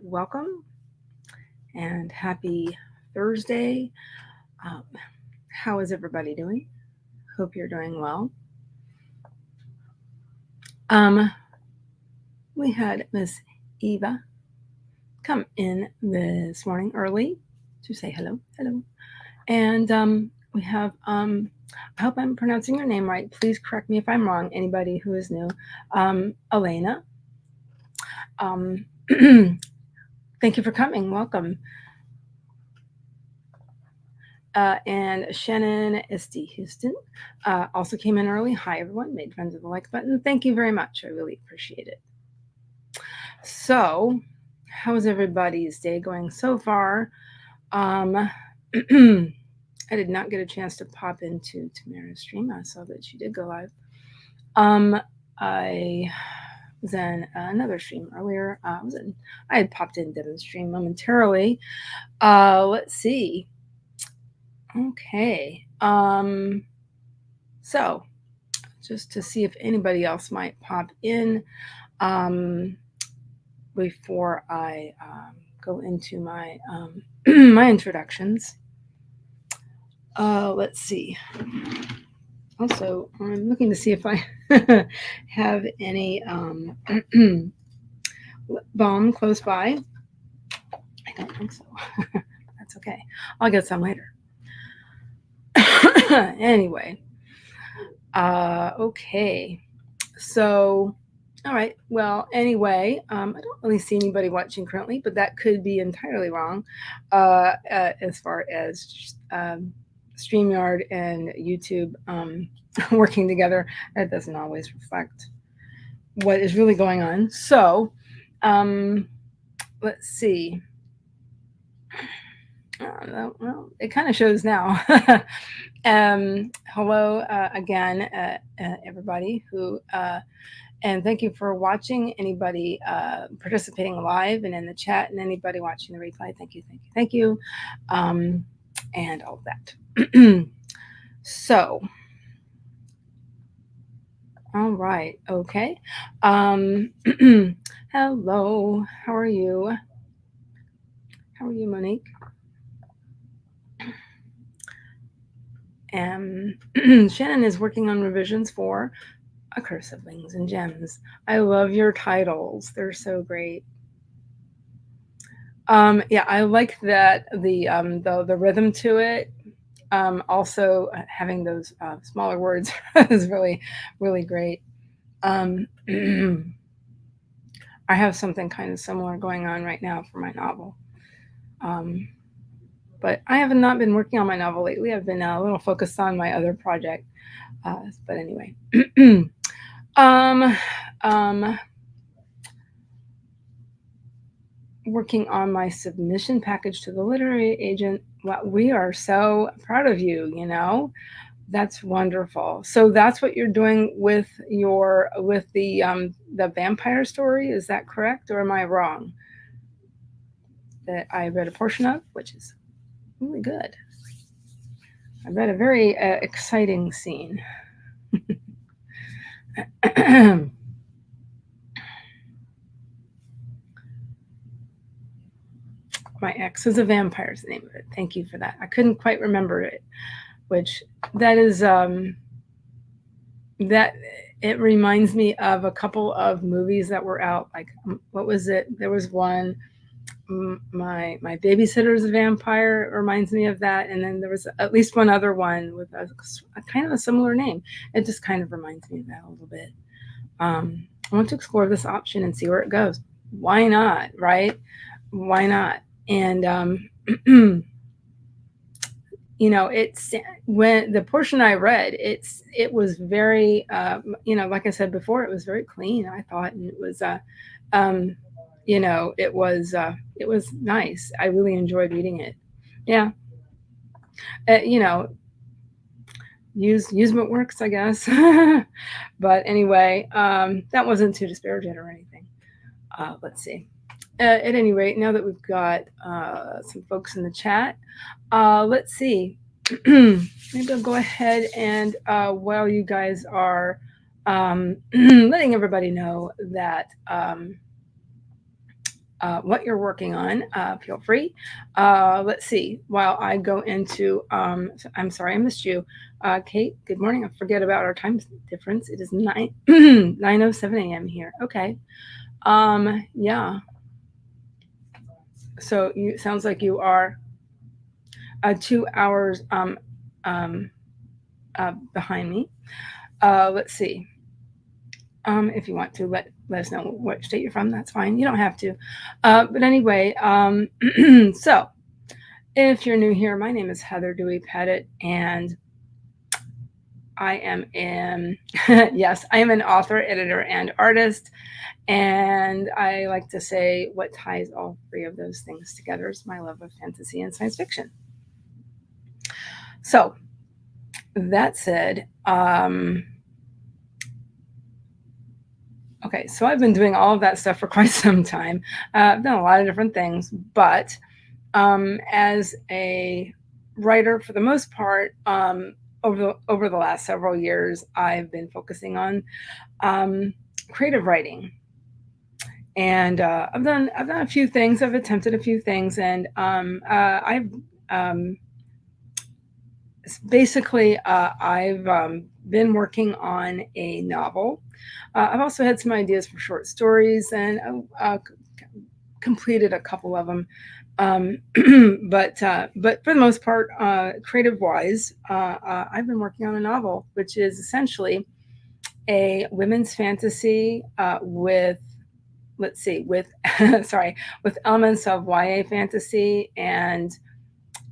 Welcome and happy Thursday. Um, how is everybody doing? Hope you're doing well. We had Miss Eva come in this morning early to say hello. And we have, I hope I'm pronouncing your name right. Please correct me if I'm wrong, anybody who is new. Elena. Um, thank you for coming. Welcome. And Shannon SD Houston also came in early. Hi, everyone. Made friends with the like button. Thank you very much. I really appreciate it. So, how's everybody's day going so far? I did not get a chance to pop into Tamara's stream. I saw that she did go live. I was in another stream earlier. I had popped in Devin's stream momentarily. Let's see. Okay. So just to see if anybody else might pop in before I go into my my introductions. Let's see. Also, I'm looking to see if I have any lip balm close by. I don't think so. That's okay. I'll get some later. Anyway, okay. So, all right. Well, anyway, I don't really see anybody watching currently, but that could be entirely wrong as far as StreamYard and YouTube working together. That doesn't always reflect what is really going on. So, let's see. Well, it kind of shows now. Hello again, everybody who, and thank you for watching. Anybody participating live and in the chat, and anybody watching the replay, thank you, and all of that. So, all right, okay. Hello, how are you? How are you, Monique? Shannon is working on revisions for A Curse of Wings and Gems. I love your titles. They're so great. Yeah, I like that the rhythm to it. Also having those smaller words is really, really great. I have something kind of similar going on right now for my novel. But I have not been working on my novel lately. I've been a little focused on my other project. But anyway. Working on my submission package to the literary agent. Well, we are so proud of you, you know. That's wonderful. So that's what you're doing with the vampire story, is that correct, or am I wrong? That I read a portion of, which is really good. I read a very exciting scene. My ex is a vampire is the name of it. Thank you for that. I couldn't quite remember it, which that is that it reminds me of a couple of movies that were out. Like, what was it? There was one, my babysitter is a vampire, reminds me of that, and then there was at least one other one with a kind of a similar name. It just kind of reminds me of that a little bit. I want to explore this option and see where it goes. Why not, right? Why not? And you know, it's when the portion I read, it was very you know, like I said before, it was very clean, I thought, and it was you know, it was nice. I really enjoyed reading it. Yeah. You know, use what works, I guess. But anyway, that wasn't to disparage it or anything. Let's see. At any rate, now that we've got some folks in the chat, let's see. Maybe I'll go ahead and while you guys are letting everybody know that what you're working on, feel free. Let's see. While I go into, I'm sorry I missed you, Kate. Good morning. I forget about our time difference. It is 9:07 a.m. here. Okay. Yeah. So you sounds like you are 2 hours behind me. Let's see. If you want to let us know what state you're from, that's fine. You don't have to. But anyway, so if you're new here, my name is Heather Dewey Pettit, and I am yes, I am an author, editor, and artist. And I like to say what ties all three of those things together is my love of fantasy and science fiction. So that said, okay, so I've been doing all of that stuff for quite some time. I've done a lot of different things, but as a writer, for the most part, over the last several years, I've been focusing on creative writing, and I've done a few things. I've attempted a few things, and I've basically I've been working on a novel. I've also had some ideas for short stories, and completed a couple of them. But for the most part, creative-wise, I've been working on a novel, which is essentially a women's fantasy with, let's see, with sorry, with elements of YA fantasy and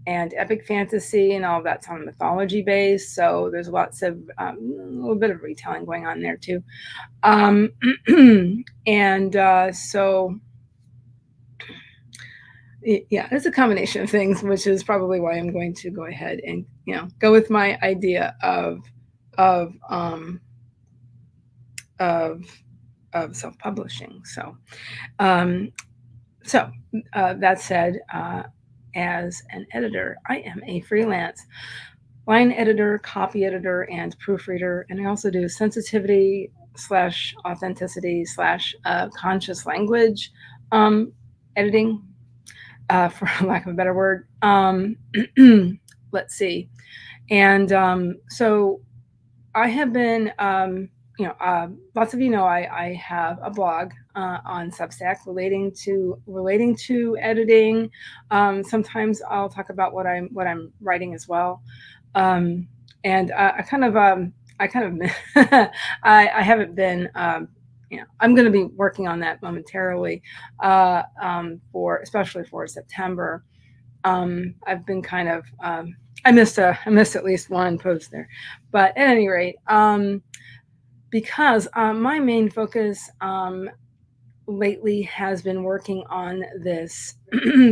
epic fantasy, and all of that's on mythology based. So there's lots of a little bit of retelling going on there too. And so yeah, it's a combination of things, which is probably why I'm going to go ahead and go with my idea of self-publishing. So that said, as an editor, I am a freelance line editor, copy editor, and proofreader, and I also do sensitivity / authenticity / conscious language editing, for lack of a better word. Let's see. And so I have been, lots of I have a blog on Substack relating to editing. Sometimes I'll talk about what I'm writing as well. And I haven't been. I'm going to be working on that momentarily, especially for September. I've been kind of. I missed at least one post there, but at any rate, because my main focus lately has been working on this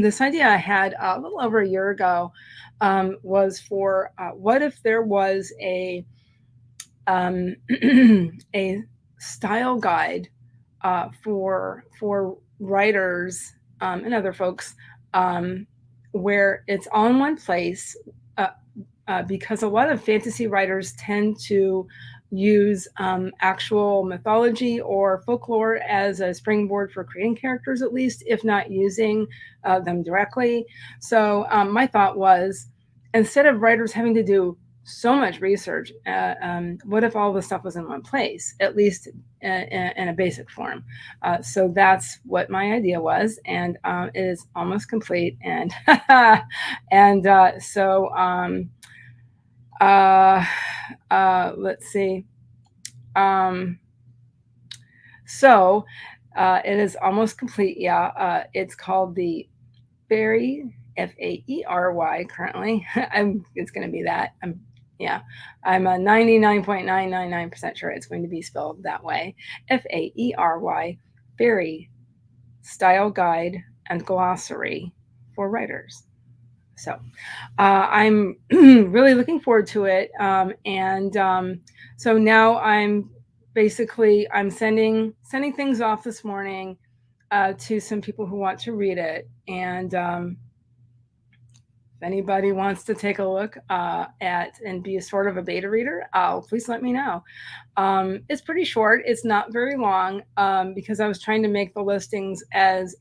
this idea I had a little over a year ago, was for what if there was a a style guide for writers and other folks, where it's all in one place, because a lot of fantasy writers tend to use actual mythology or folklore as a springboard for creating characters, at least, if not using them directly. So my thought was, instead of writers having to do so much research, what if all the stuff was in one place, at least in a basic form? So that's what my idea was, and it is almost complete. And let's see. So it is almost complete. Yeah. It's called the Fairy, Faery currently. It's going to be that. I'm 99.999% sure it's going to be spelled that way. Faery, Fairy Style Guide and Glossary for Writers. So I'm really looking forward to it. So now I'm sending things off this morning to some people who want to read it. And if anybody wants to take a look at and be a sort of a beta reader, please let me know. It's pretty short. It's not very long, because I was trying to make the listings as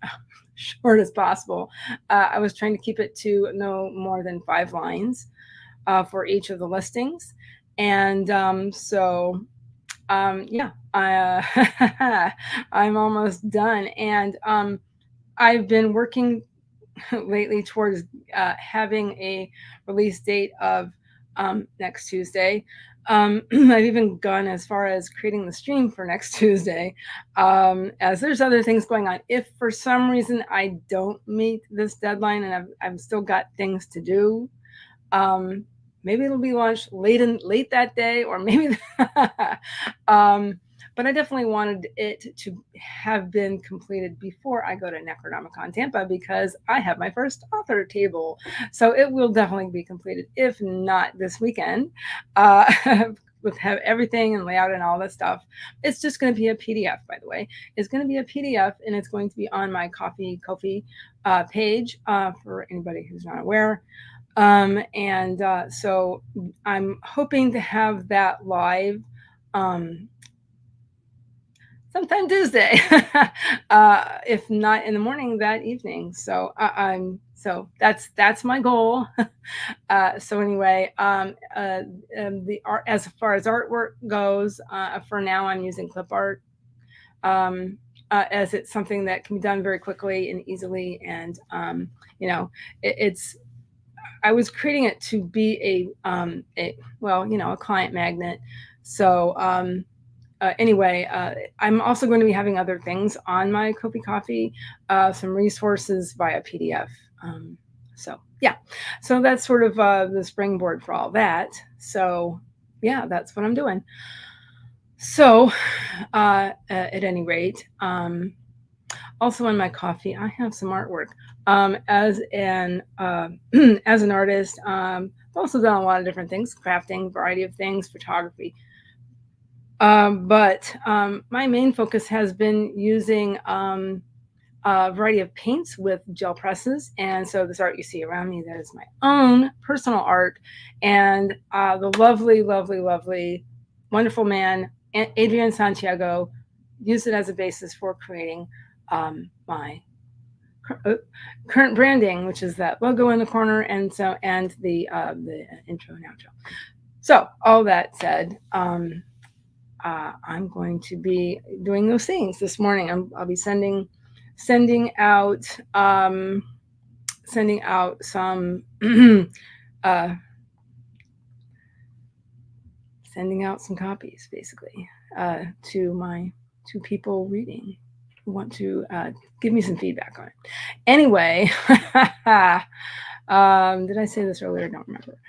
short as possible. I was trying to keep it to no more than 5 lines for each of the listings. And yeah, I'm almost done. And I've been working lately towards having a release date of next Tuesday. I've even gone as far as creating the stream for next Tuesday, as there's other things going on. If for some reason I don't meet this deadline and I've still got things to do, um, maybe it'll be launched late that day, or maybe um, but I definitely wanted it to have been completed before I go to Necronomicon Tampa, because I have my first author table. So it will definitely be completed, if not this weekend, with have everything and layout and all this stuff. It's just going to be a PDF, by the way. It's going to be a PDF, and it's going to be on my Ko-fi page for anybody who's not aware. So I'm hoping to have that live sometime Tuesday, if not in the morning, that evening. So that's my goal. So anyway, the art, as far as artwork goes, for now I'm using clip art, as it's something that can be done very quickly and easily. And it's I was creating it to be a client magnet. So anyway, I'm also going to be having other things on my Ko-fi Coffee, some resources via PDF. So yeah, so that's sort of the springboard for all that. So yeah, that's what I'm doing. So at any rate, also in my coffee, I have some artwork. As an as an artist, I've also done a lot of different things: crafting, variety of things, photography. But my main focus has been using a variety of paints with gel presses. And so this art you see around me, that is my own personal art. And the lovely, lovely, lovely, wonderful man, Adrian Santiago, used it as a basis for creating my current branding, which is that logo in the corner, and the intro and outro. So all that said, I'm going to be doing those things this morning. I'll be sending out some sending out some copies, basically, to people reading who want to give me some feedback on it. Anyway, did I say this earlier? I don't remember.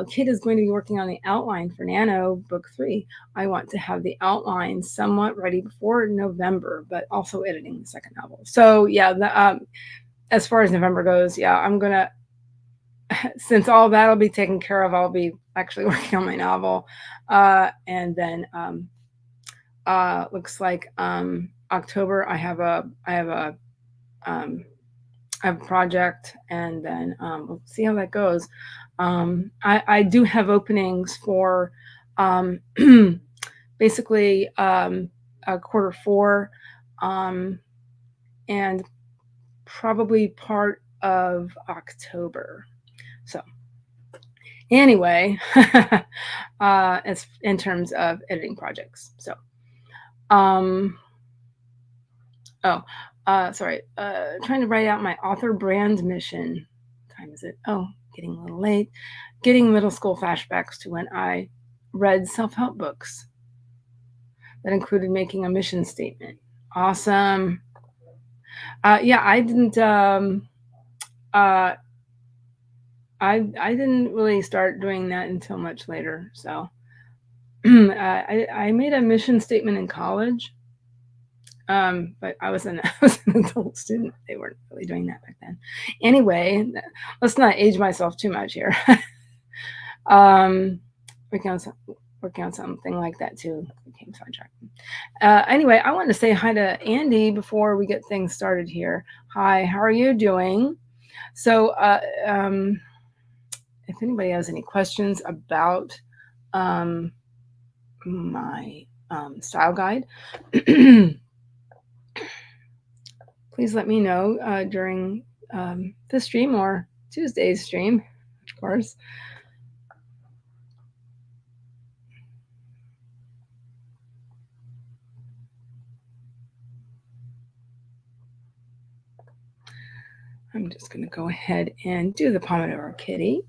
Kate is going to be working on the outline for Nano Book 3. I want to have the outline somewhat ready before November, but also editing the second novel. So yeah, as far as November goes, yeah, I'm gonna, since all that'll be taken care of, I'll be actually working on my novel, and then looks like October I have a project, and then we'll see how that goes. I do have openings for basically Q4, and probably part of October. So anyway, as in terms of editing projects. So sorry, trying to write out my author brand mission. What time is it? Oh, getting a little late. Getting middle school flashbacks to when I read self-help books that included making a mission statement. Awesome. Yeah, I didn't I didn't really start doing that until much later. So I made a mission statement in college. But I was an adult student. They weren't really doing that back then. Anyway, let's not age myself too much here. Working on something like that too. Became sidetracked. Anyway, I want to say hi to Andy before we get things started here. Hi, how are you doing? So if anybody has any questions about my style guide, please let me know during the stream or Tuesday's stream, of course. I'm just going to go ahead and do the Pomodoro Kitty.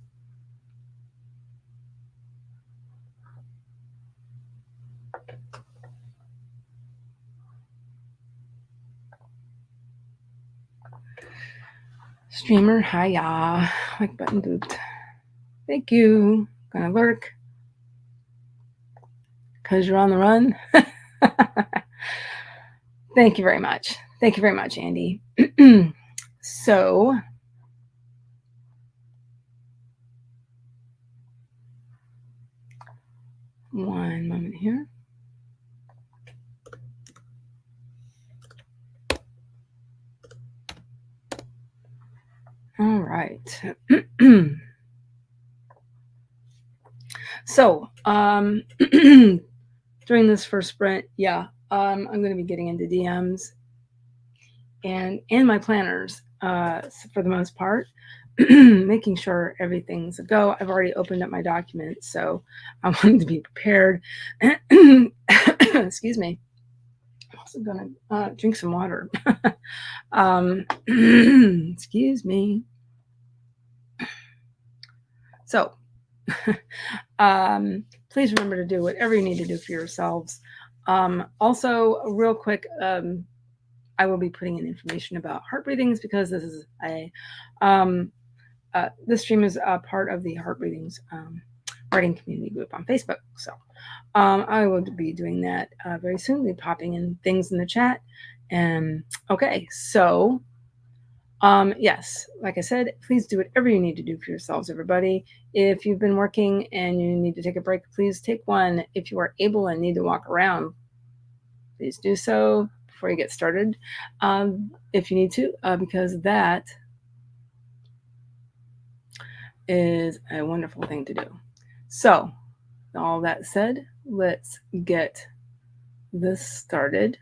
Streamer, hiya. Like button booped. Thank you. Gonna lurk. Because you're on the run. Thank you very much. Thank you very much, Andy. So, one moment here. All right. So, during this first sprint, yeah, I'm going to be getting into DMs and my planners for the most part, making sure everything's a go. I've already opened up my documents, so I wanted to be prepared. Excuse me. I'm also going to drink some water. Excuse me. So, please remember to do whatever you need to do for yourselves. Also, real quick, I will be putting in information about heart breathings because this is this stream is a part of the Heart Breathings writing community group on Facebook. So I will be doing that very soon. We'll be popping in things in the chat. And okay, so yes, like I said, please do whatever you need to do for yourselves, everybody. If you've been working and you need to take a break, please take one. If you are able and need to walk around, please do so before you get started, if you need to, because that is a wonderful thing to do. So, all that said, let's get this started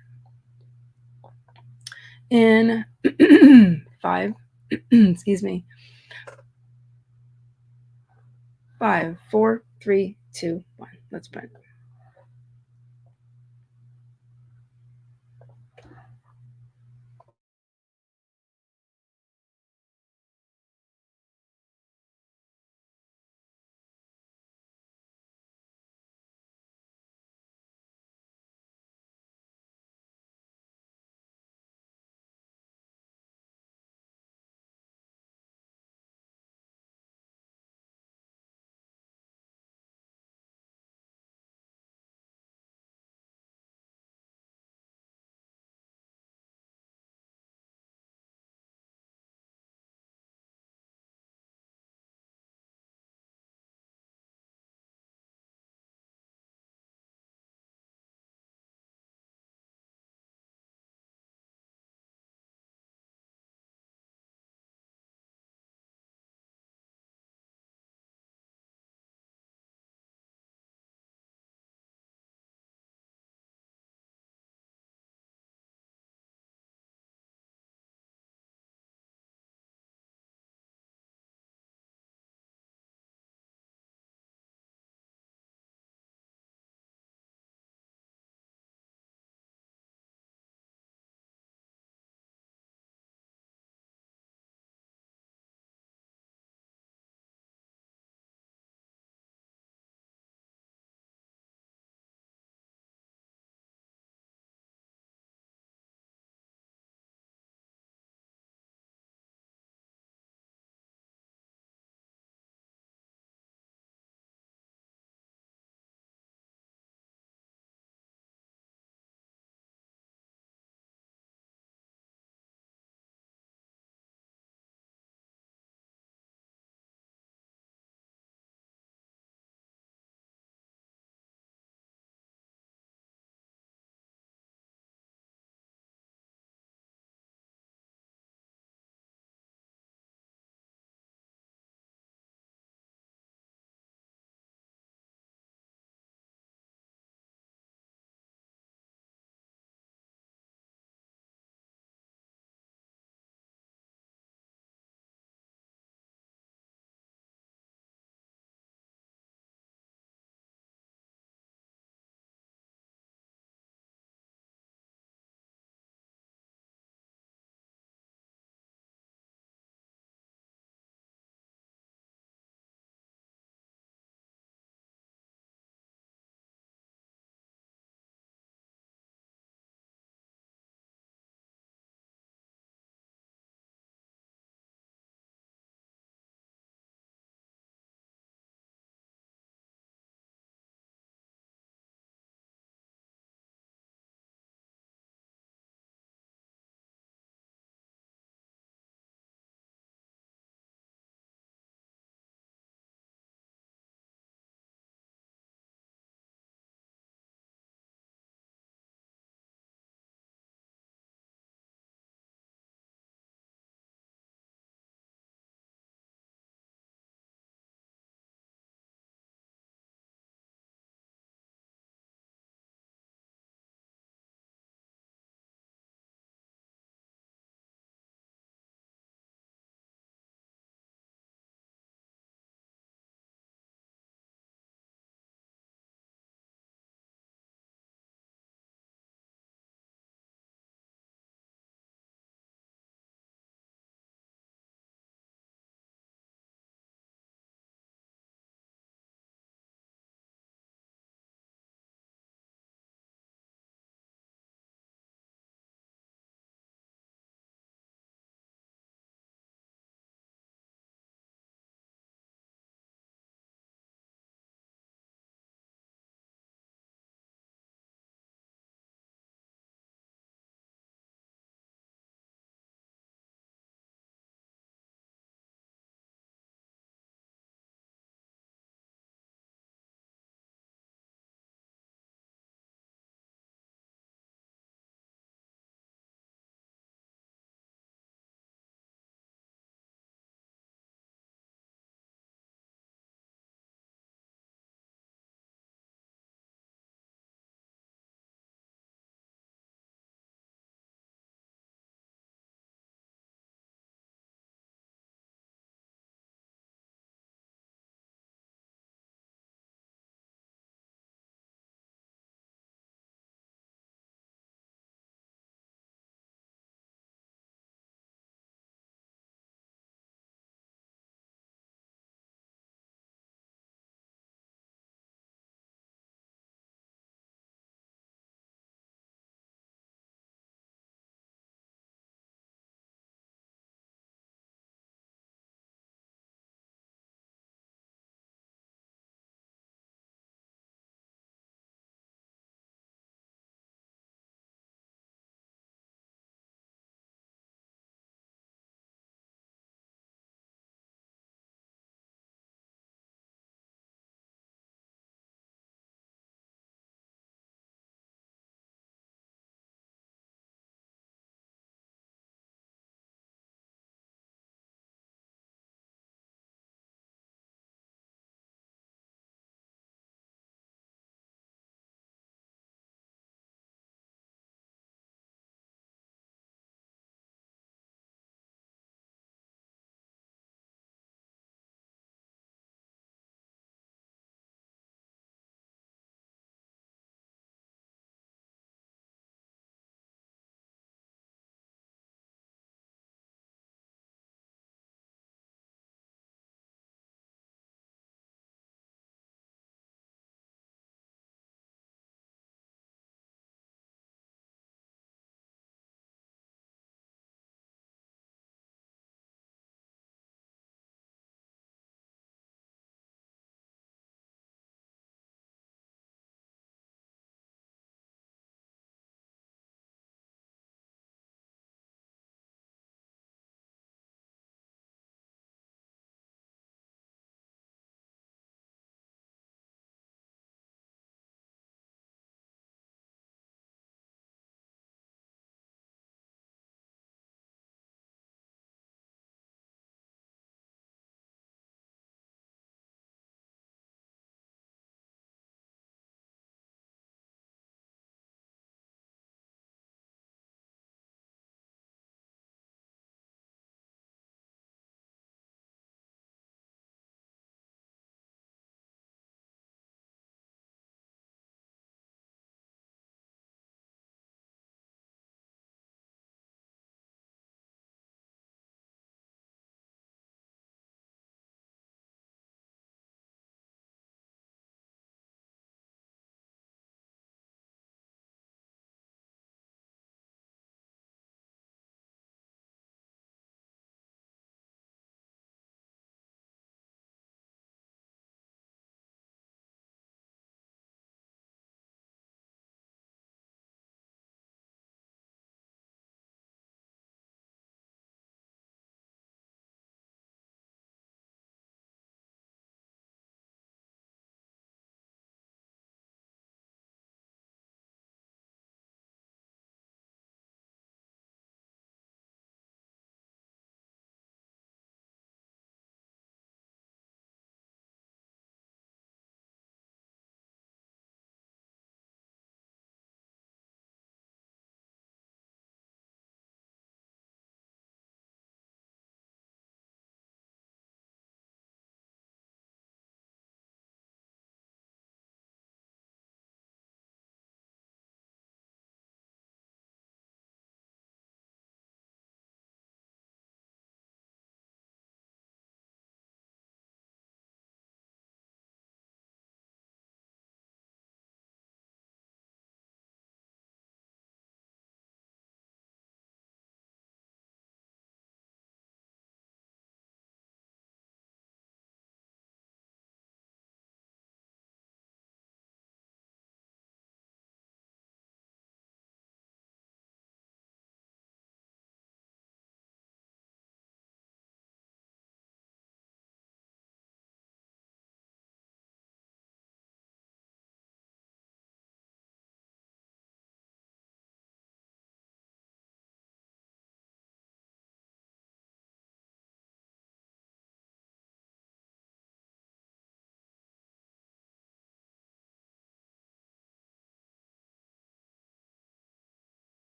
in 5, excuse me, 5, 4, 3, 2, 1. Let's print.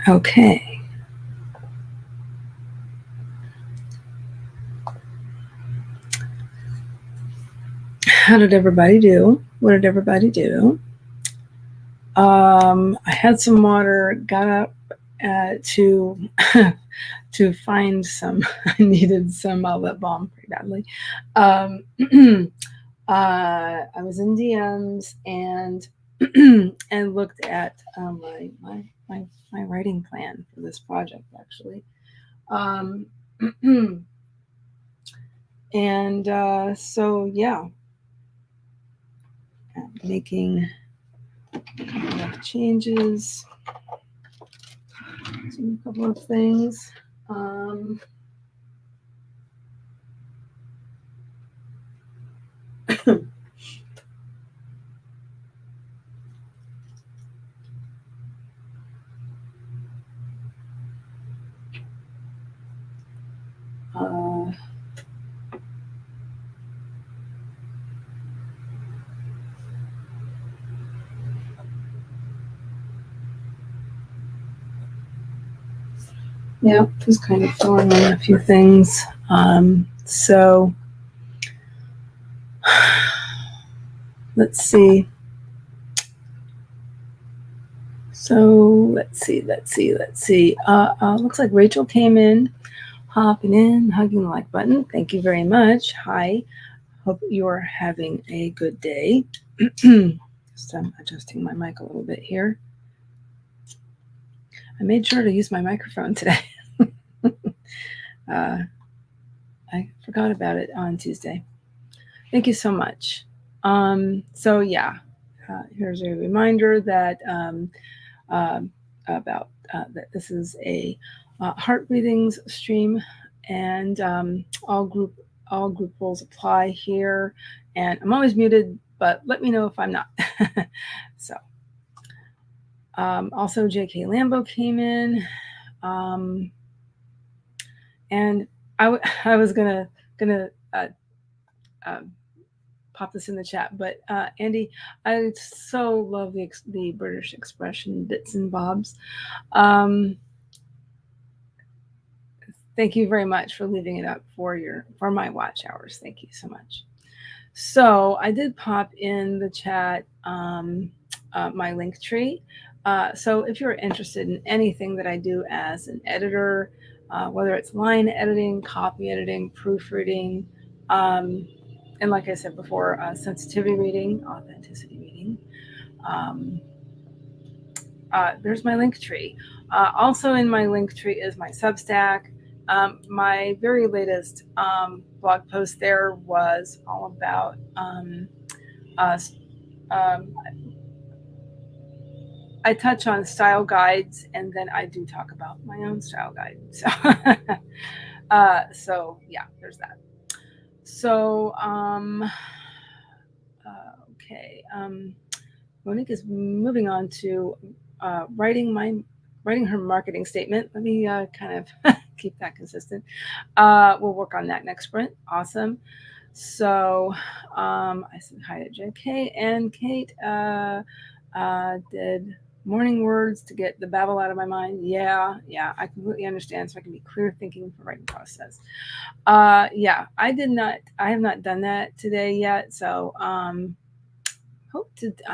Okay. How did everybody do? What did everybody do? I had some water, got up to to find some. I needed some lip balm pretty badly. I was in DMs and and looked at my writing plan for this project actually. And so yeah, I'm making a couple of changes, a couple of things. Yeah, just kind of filling in a few things. So let's see. So let's see. Looks like Rachel came in, hopping in, hugging the like button. Thank you very much. Hi. Hope you're having a good day. So I'm adjusting my mic a little bit here. I made sure to use my microphone today. I forgot about it on Tuesday. Thank you so much. So yeah, here's a reminder that about that this is a heart breathings stream, and all group roles apply here. And I'm always muted, but let me know if I'm not. So also JK Lambo came in, and I was gonna pop this in the chat, but Andy, I so love the British expression bits and bobs. Thank you very much for leaving it up for my watch hours. Thank you so much. So I did pop in the chat my link tree. So if you're interested in anything that I do as an editor, whether it's line editing, copy editing, proofreading, and like I said before, sensitivity reading, authenticity reading, there's my link tree. Also in my link tree is my Substack. My very latest blog post there was all about I touch on style guides, and then I do talk about my own style guide. So, so yeah, there's that. So, okay. Monique is moving on to writing her marketing statement. Let me kind of keep that consistent. We'll work on that next sprint. Awesome. So I said hi to JK, and Kate did morning words to get the babble out of my mind. Yeah, I completely understand. So I can be clear thinking for writing process. Yeah, I have not done that today yet. So I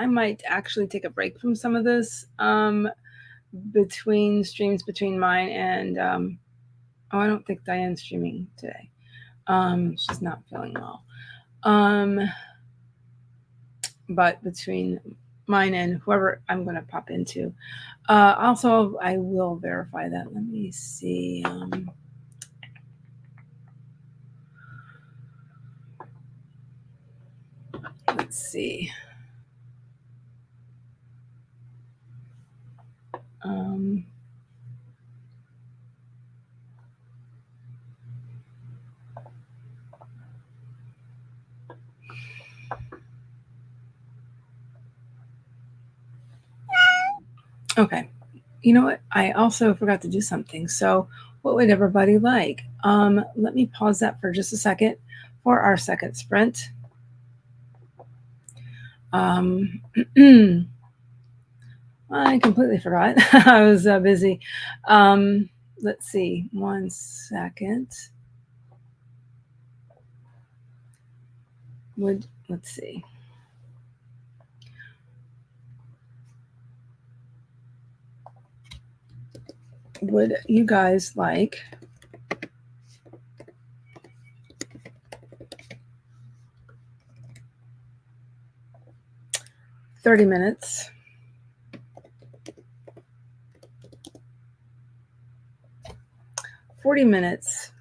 might actually take a break from some of this between streams between mine and I don't think Diane's streaming today. She's not feeling well. But between mine and whoever I'm going to pop into. Also, I will verify that. Let me see. Let's see. Okay. You know what? I also forgot to do something. So what would everybody like? Let me pause that for just a second for our second sprint. I completely forgot. I was busy. Let's see. 1 second. Let's see. Would you guys like 30 minutes ,40 minutes,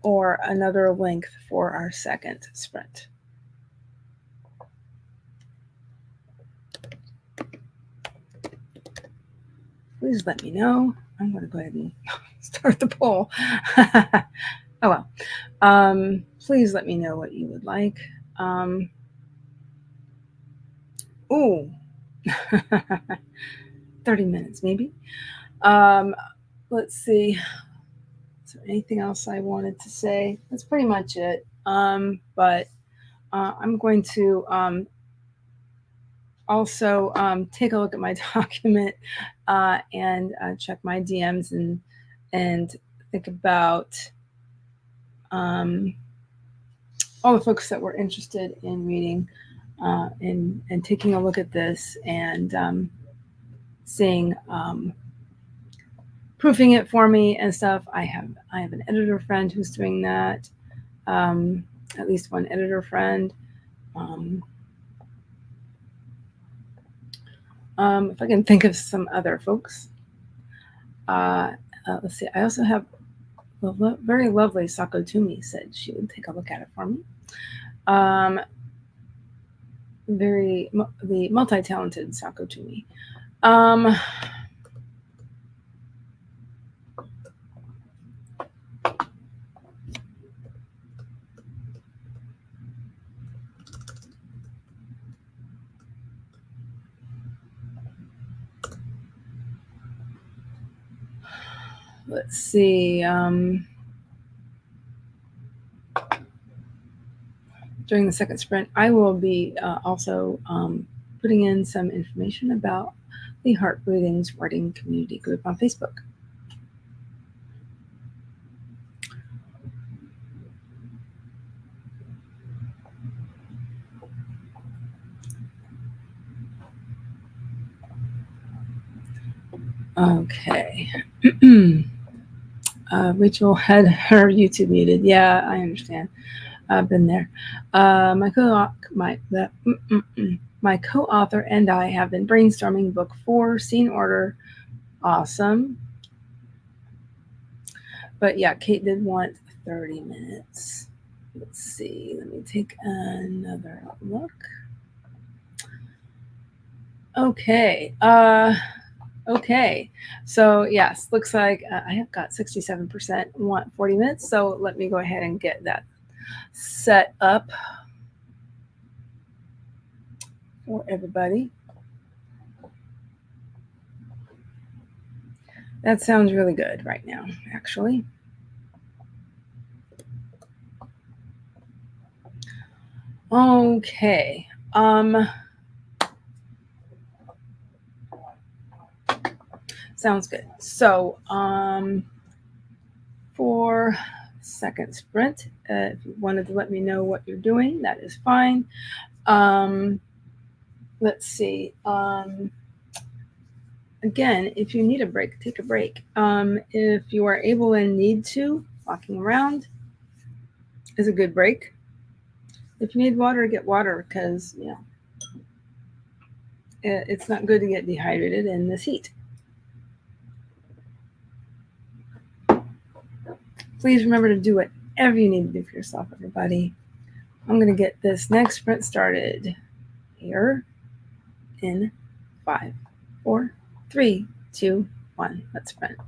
or another length for our second sprint? Please let me know. I'm going to go ahead and start the poll. Oh well. Please let me know what you would like. Ooh. 30 minutes maybe. Let's see. Is there anything else I wanted to say? That's pretty much it. But I'm going to also take a look at my document and check my DMs and think about all the folks that were interested in reading and taking a look at this and seeing proofing it for me and stuff. I have an editor friend who's doing that. At least one editor friend. If I can think of some other folks. Let's see. I also have the very lovely Sako Toomey said she would take a look at it for me. The multi-talented Sako Toomey. Let's see. During the second sprint, I will be also putting in some information about the Heart Breathings Writing Community Group on Facebook. Okay. Rachel had her YouTube muted. Yeah, I understand. I've been there. My co-author and I have been brainstorming book 4, scene order. Awesome. But yeah, Kate did want 30 minutes. Let's see. Let me take another look. Okay. Okay. So yes, looks like I have got 67% want 40 minutes. So let me go ahead and get that set up for everybody. That sounds really good right now, actually. Okay. Sounds good. So for second sprint, if you wanted to let me know what you're doing, that is fine. Let's see. Again, if you need a break, take a break. If you are able and need to, walking around is a good break. If you need water, get water, because it's not good to get dehydrated in this heat. Please remember to do whatever you need to do for yourself, everybody. I'm going to get this next sprint started here in 5, 4, 3, 2, 1. Let's sprint.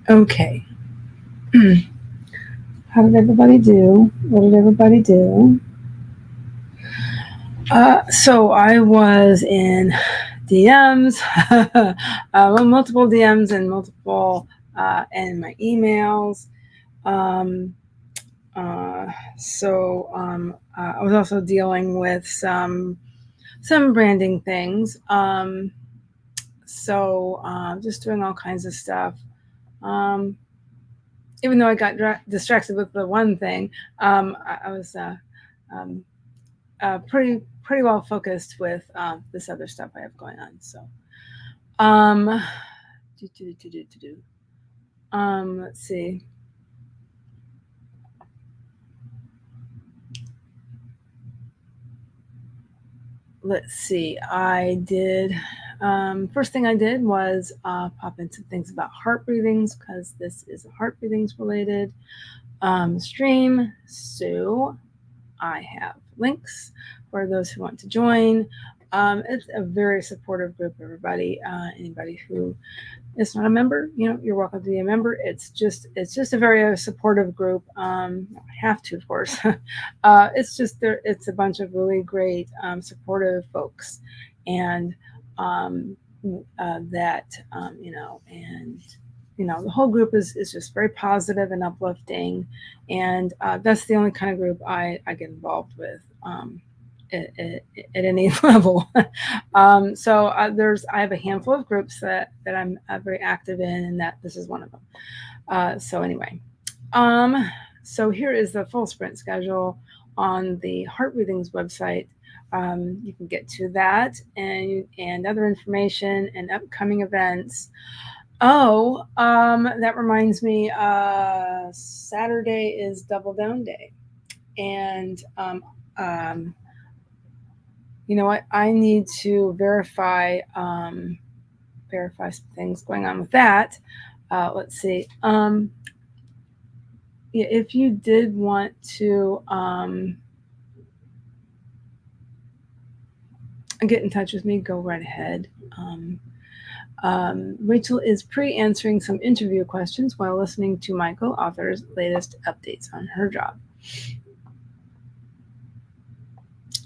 Okay. How did everybody do? What did everybody do? So I was in DMs, multiple DMs and multiple, and my emails. I was also dealing with some branding things. Just doing all kinds of stuff. Even though I got distracted with the one thing, I was pretty well focused with this other stuff I have going on. So, let's see. I did. First thing I did was pop into things about heart breathings, because this is a heart breathings related stream. So I have links for those who want to join. It's a very supportive group, everybody. Anybody who is not a member, you're welcome to be a member. It's just a very supportive group. I have to, of course. It's a bunch of really great supportive folks, and the whole group is just very positive and uplifting, and that's the only kind of group I get involved with at any level. I have a handful of groups that I'm very active in, and that this is one of them. So here is the full sprint schedule on the Heart Breathings website. You can get to that and other information and upcoming events. That reminds me, Saturday is Double Down Day. And you know what? I need to verify some things going on with that. Let's see. If you did want to get in touch with me, go right ahead. Rachel is pre-answering some interview questions while listening to my co-author's latest updates on her job.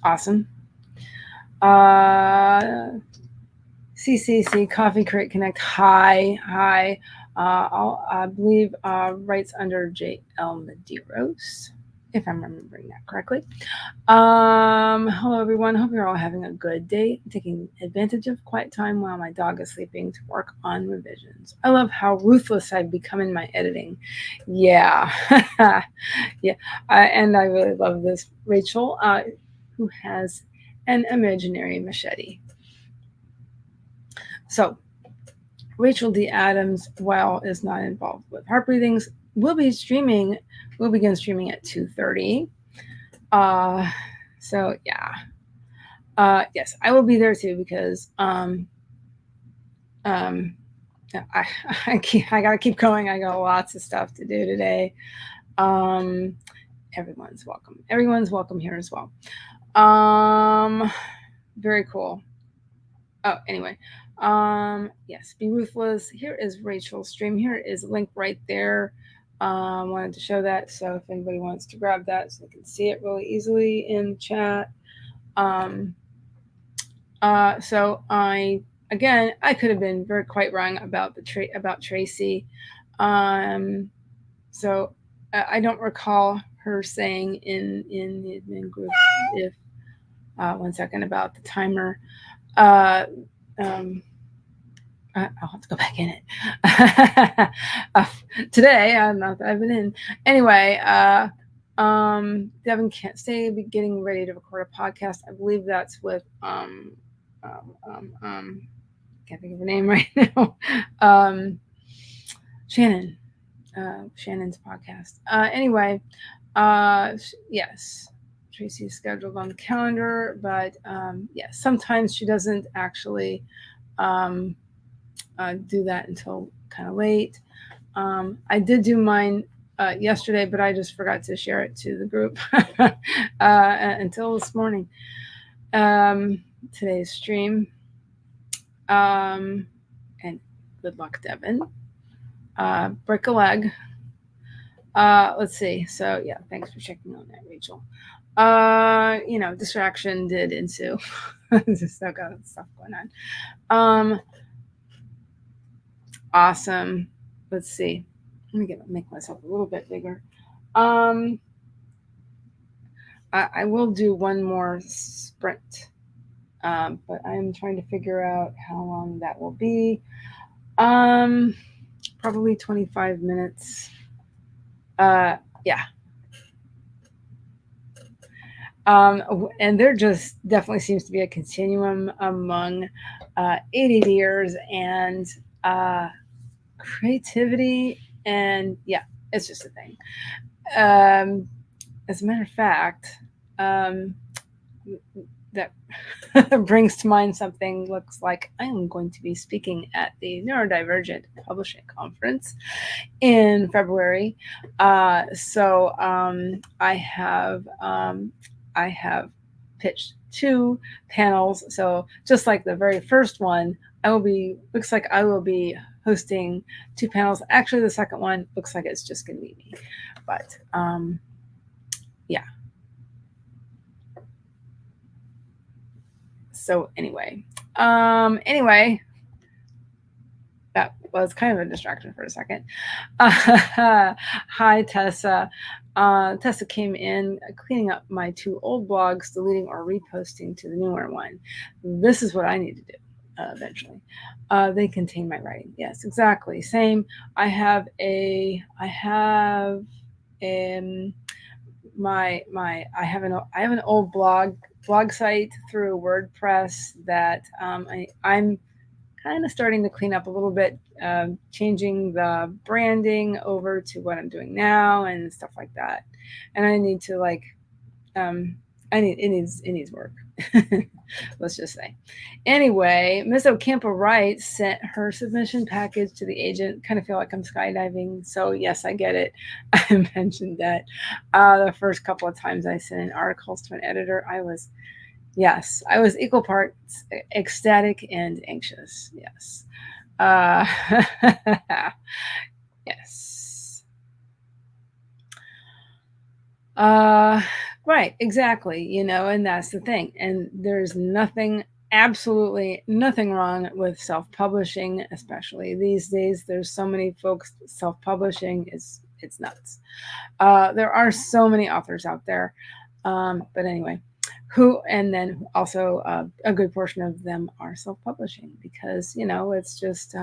Awesome. CCC Coffee Crate Connect. Hi. I believe writes under JL Medeiros, if I'm remembering that correctly. Hello everyone. Hope you're all having a good day. Taking advantage of quiet time while my dog is sleeping to work on revisions. I love how ruthless I've become in my editing. Yeah. Yeah. And I really love this Rachel, who has an imaginary machete. So Rachel D. Adams, while is not involved with Heart Breathings, will begin streaming at 2:30. So yeah. Yes, I will be there too, because I gotta keep going. I got lots of stuff to do today. Everyone's welcome. Everyone's welcome here as well. Very cool. Oh, anyway. Yes, be ruthless. Here is Rachel's stream. Here is a link right there. Wanted to show that, so if anybody wants to grab that so they can see it really easily in chat. So I could have been quite wrong about about Tracy. So I don't recall her saying in the admin group, if 1 second, about the timer. I'll have to go back in it. Today, not that I've been in. Anyway, Devin can't stay, getting ready to record a podcast. I believe that's with can't think of her name right now. Shannon. Shannon's podcast. Anyway, yes. Tracy is scheduled on the calendar, but yes, sometimes she doesn't actually do that until kind of late. I did do mine yesterday, but I just forgot to share it to the group until this morning. Today's stream. And good luck, Devin. break a leg. Let's see. So yeah, thanks for checking on that, Rachel. Distraction did ensue. Just still got stuff going on. Awesome. Let's see. Let me make myself a little bit bigger. I will do one more sprint, but I'm trying to figure out how long that will be. Probably 25 minutes. Yeah. And there just definitely seems to be a continuum among ADDers and creativity, and yeah, it's just a thing. As a matter of fact, that brings to mind something. Looks like I am going to be speaking at the Neurodivergent Publishing Conference in February. So I have pitched 2 panels. So just like the very first one, looks like I will be hosting 2 panels. Actually, the second one looks like it's just going to be me. But yeah. So anyway, that was kind of a distraction for a second. Hi, Tessa. Tessa came in cleaning up my 2 old blogs, deleting or reposting to the newer one. This is what I need to do eventually. They contain my writing. Yes, exactly. Same. I have an old blog site through WordPress that I'm kind of starting to clean up a little bit, changing the branding over to what I'm doing now and stuff like that. And I need to it needs work. Let's just say. Anyway, Miss Ocampo Wright sent her submission package to the agent. Kind of feel like I'm skydiving. So yes, I get it. I mentioned that the first couple of times I sent in articles to an editor, I was equal parts ecstatic and anxious. Yes. Yes. Right, exactly. And that's the thing. And there's absolutely nothing wrong with self-publishing, especially these days. There's so many folks self-publishing, it's nuts. There are so many authors out there. But anyway, and then also a good portion of them are self-publishing because, it's just,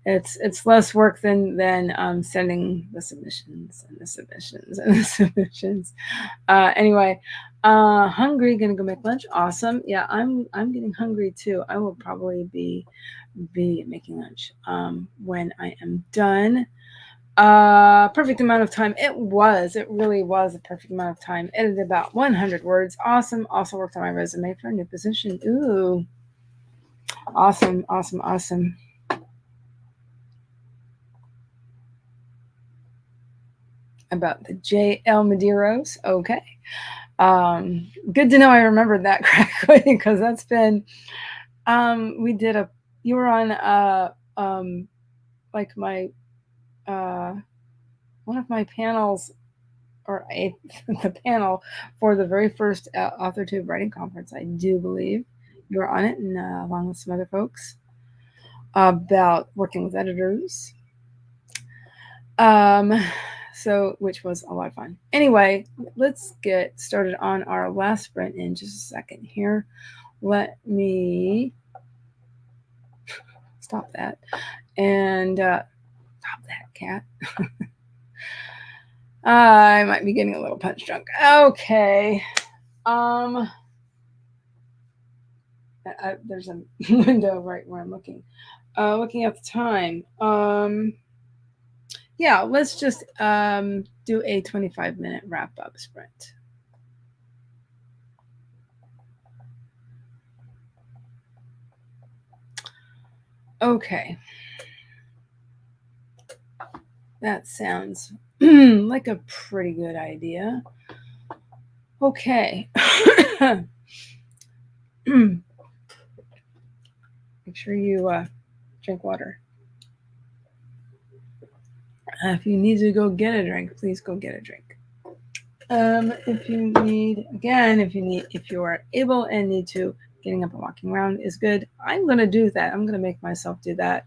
it's less work than sending the submissions and the submissions and the submissions. Anyway, hungry, gonna go make lunch. Awesome. Yeah, I'm getting hungry too. I will probably be making lunch when I am done. Perfect amount of time. It really was a perfect amount of time. Edited about 100 words. Awesome. Also worked on my resume for a new position. Ooh. Awesome. About the J.L. Medeiros. Okay. Good to know I remembered that correctly because that's been, you were on, like my, one of my panels, or the panel for the very first AuthorTube writing conference, I do believe. You were on it, and along with some other folks, about working with editors. Which was a lot of fun. Anyway, let's get started on our last sprint in just a second here. Let me stop that. And stop that, cat. I might be getting a little punch drunk. Okay. There's a window right where I'm looking. Looking at the time. Yeah, let's just do a 25-minute wrap-up sprint. Okay. That sounds like a pretty good idea. Okay. Make sure you drink water. If you need to go get a drink, please go get a drink. If you are able and need to, getting up and walking around is good. I'm going to do that. I'm going to make myself do that.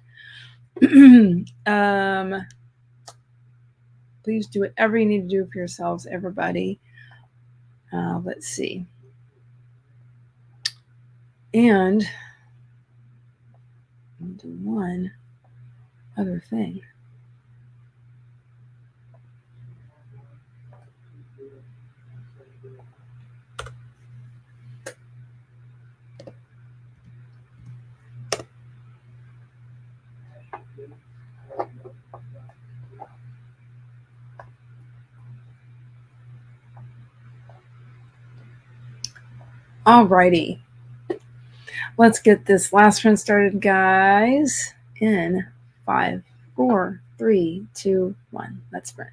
Please do whatever you need to do for yourselves, everybody. Let's see. And I'll do one other thing. Alrighty. Let's get this last one started, guys. In 5, 4, 3, 2, 1. Let's sprint.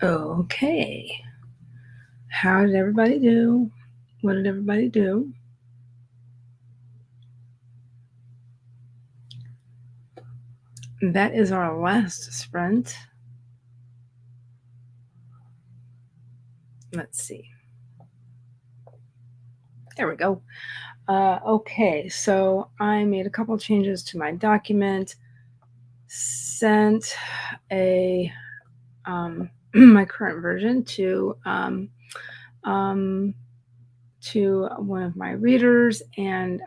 Okay. How did everybody do? What did everybody do? That is our last sprint. Let's see. There we go. Okay, so I made a couple changes to my document, sent my current version to one of my readers, and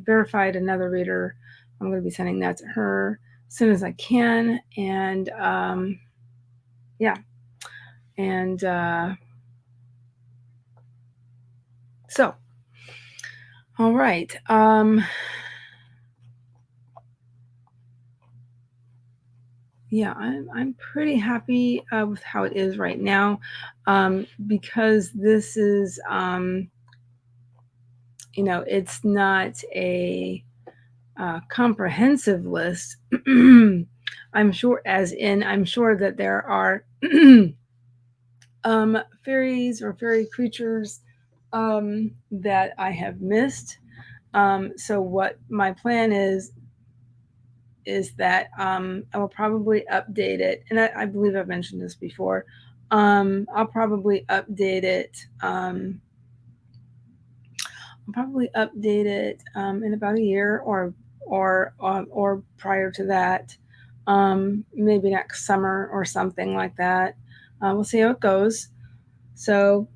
verified another reader. I'm going to be sending that to her as soon as I can, and yeah, and so, all right. Yeah, I'm pretty happy with how it is right now, because this is, it's not a comprehensive list. I'm sure that there are fairies or fairy creatures that I have missed. So what my plan is that I will probably update it, and I believe I've mentioned this before. I'll probably update it. In about a year, or prior to that, maybe next summer or something like that. We'll see how it goes. So,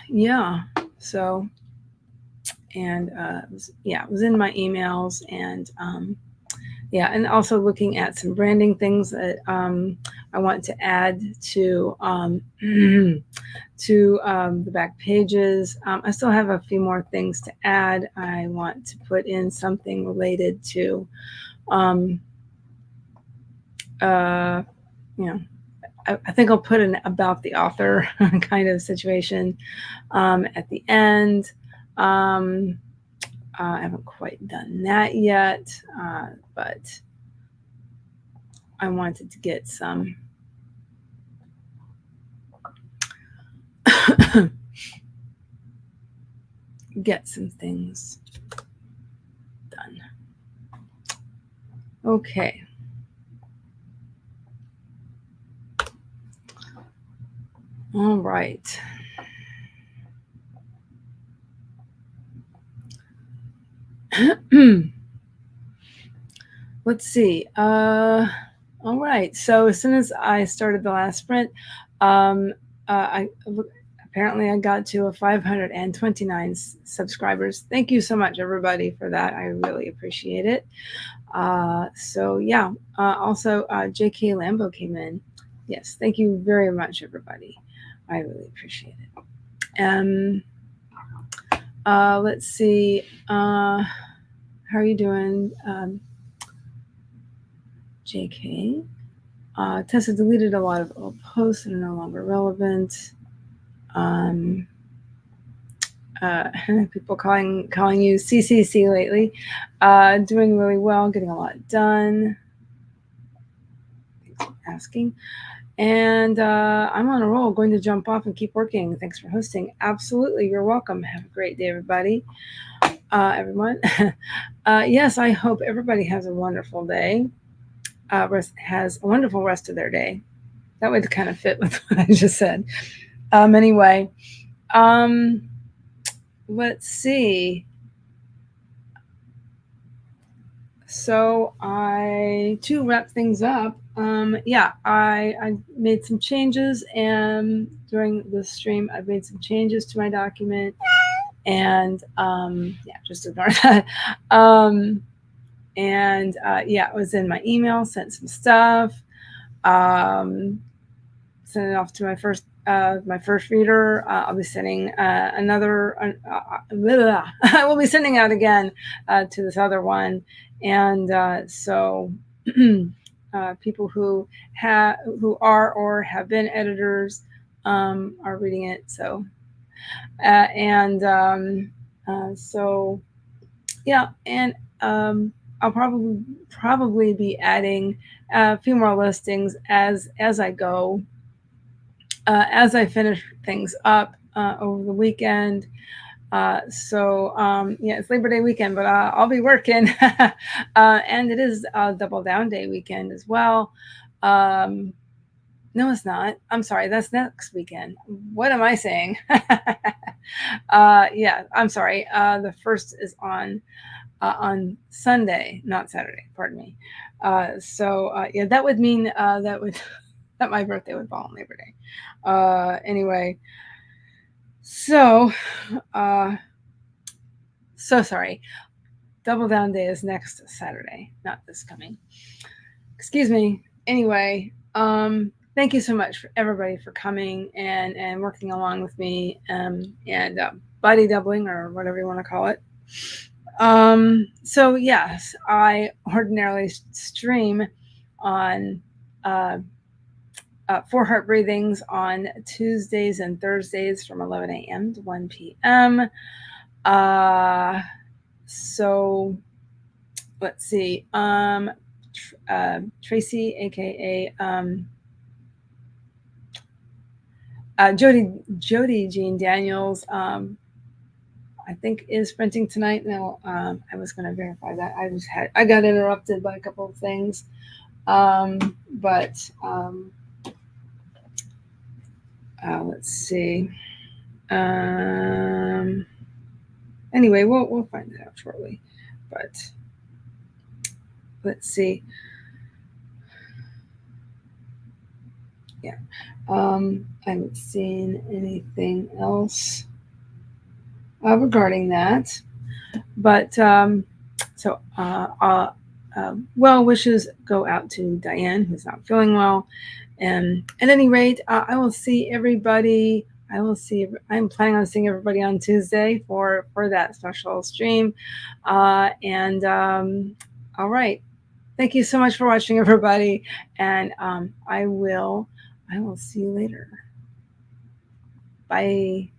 yeah. So, and it was in my emails, and and also looking at some branding things that I want to add to the back pages. I still have a few more things to add. I want to put in something related to, I think I'll put an about the author kind of situation at the end. I haven't quite done that yet, but I wanted to get some things done. Okay. All right. Let's see. All right. So as soon as I started the last sprint, apparently I got to 529 subscribers. Thank you so much, everybody, for that. I really appreciate it. Also, J.K. Lambo came in. Yes, thank you very much, everybody. I really appreciate it. Let's see. How are you doing, JK? Tessa deleted a lot of old posts that are no longer relevant. People calling you CCC lately. Doing really well, getting a lot done. Thanks for asking. And I'm on a roll, going to jump off and keep working. Thanks for hosting. Absolutely, you're welcome. Have a great day, everybody. Everyone. Yes, I hope everybody has a wonderful day. Has a wonderful rest of their day. That would kind of fit with what I just said. Anyway, let's see. So to wrap things up, I made some changes, and during the stream, I've made some changes to my document, and just ignore that. It was in my email, sent some stuff, sent it off to my first reader. I'll be sending another. I will be sending out again to this other one, and so people who are or have been editors are reading it. So I'll probably be adding a few more listings as I go, as I finish things up over the weekend. So yeah, it's Labor Day weekend, but I'll be working, and it is Double Down Day weekend as well. No, it's not. I'm sorry. That's next weekend. What am I saying? Yeah, I'm sorry. The first is on Sunday, not Saturday. Pardon me. So yeah, that would mean that my birthday would fall on Labor Day. Anyway, so sorry. Double Down Day is next Saturday, not this coming. Excuse me. Anyway, thank you so much for everybody for coming and working along with me, and body doubling, or whatever you want to call it. So yes, I ordinarily stream on 4 Heart Breathings on Tuesdays and Thursdays from 11 a.m. to 1 p.m. So let's see. Tracy, aka Jody Jean Daniels, I think is printing tonight. Now, I was going to verify that. I got interrupted by a couple of things, but let's see. Anyway, we'll find it out shortly. But let's see. Yeah, I haven't seen anything else regarding that. But so well wishes go out to Diane, who's not feeling well. And at any rate, I will see everybody. I'm planning on seeing everybody on Tuesday for that special stream. And all right. Thank you so much for watching, everybody. And I will see you later. Bye.